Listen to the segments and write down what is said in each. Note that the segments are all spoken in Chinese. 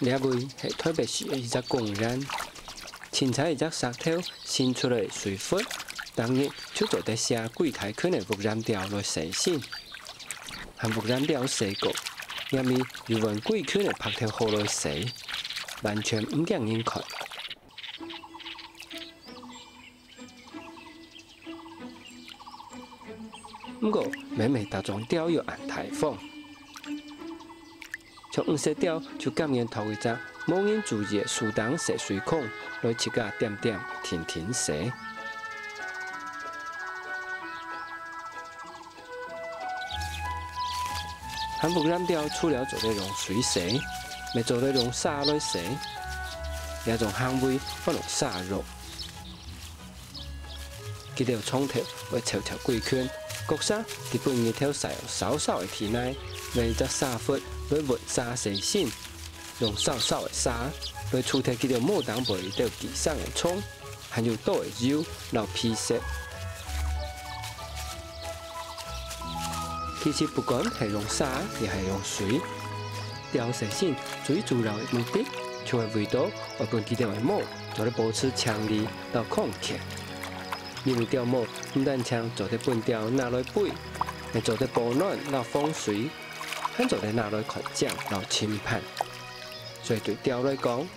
两位是特别是一只工人，凊彩一只石头伸出来水分，当然就做得写柜台可能木染料来洗身，和木染料洗过，入面又用柜可能拍条好来洗，完全唔让人看。不过，每每打中钓又按台风。从黄色钓就感应头一只无人注意的树洞射水孔，来切个点点停停射。韩木染钓除了做咧用水射，咪做咧用沙来射，也种行为可用沙肉。佢哋冲头会悄悄规圈。国沙基本日头使用少少的体内，为只沙忽来混沙洗身，用少少的沙来除掉佢条毛当背到地上的虫，还有多的肉留皮屑。其实不管系用沙，亦系用水，钓洗身最主要的目的，就系为到我本佢条的毛，来保持强力到抗气。因为钓毛唔但像做啲半钓拿来背，还做啲保暖拿风水，还做啲拿来扩奖拿轻判。所以对钓来讲，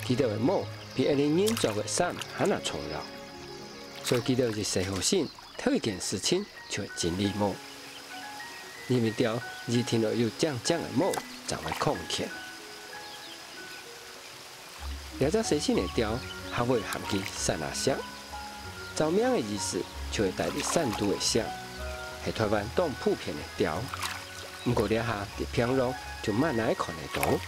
佢条嘅毛比一年人做嘅衫还要重要。所以佢条是洗好身，头一件事情就系整理毛。因为钓热天内有浆浆嘅毛，才会抗气。了只洗身嘅钓，还会含佢散下香。照明的意思就会带嚟散度的香，系台湾当普遍的调。不过了下伫平壤就慢来看得到。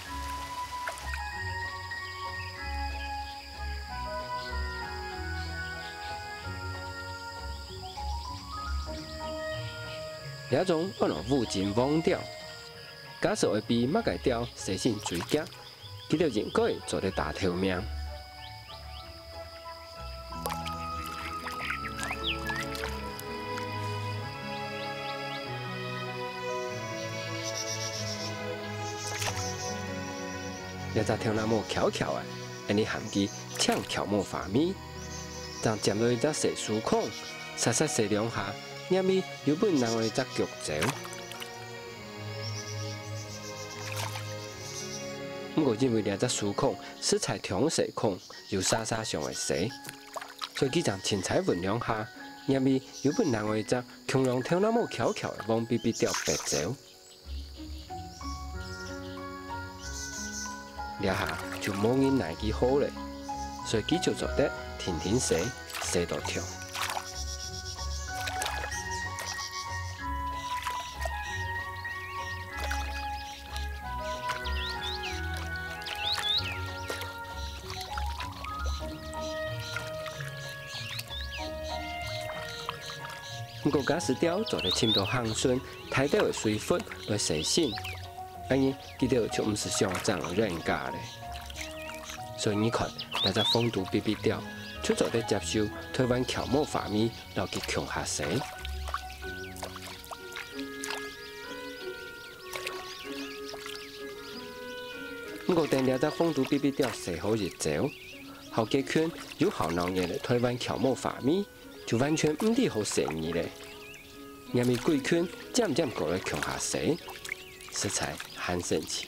了种按照附近网钓，假设会比马界钓洗身最佳，佢就应该做得大透明。一只跳那么翘翘的，安尼含佢抢翘毛发咪，当沾到一只细树孔，沙沙射两下，入面又本人为一只脚爪。不过因为两只树孔食材同细孔，又沙沙上会死，所以佢将凊彩混两下，入面又本人为一只恐龙跳那么翘翘的黄比比条白爪。了下就冇人来记好嘞，所以佢就做得天天洗，洗到跳。不过假使钓做得深度行顺，太多的水分来洗身。安尼，佢条就唔是上涨人家咧，所以你看，那只风度比比钓，就做得接受台湾乔毛发咪，留佢强下洗。不过等了只风度比比钓洗好热走，后几圈有好闹热的台湾乔毛发咪，就完全唔理好洗意咧，入面几圈渐渐过来强下洗。食材很神奇。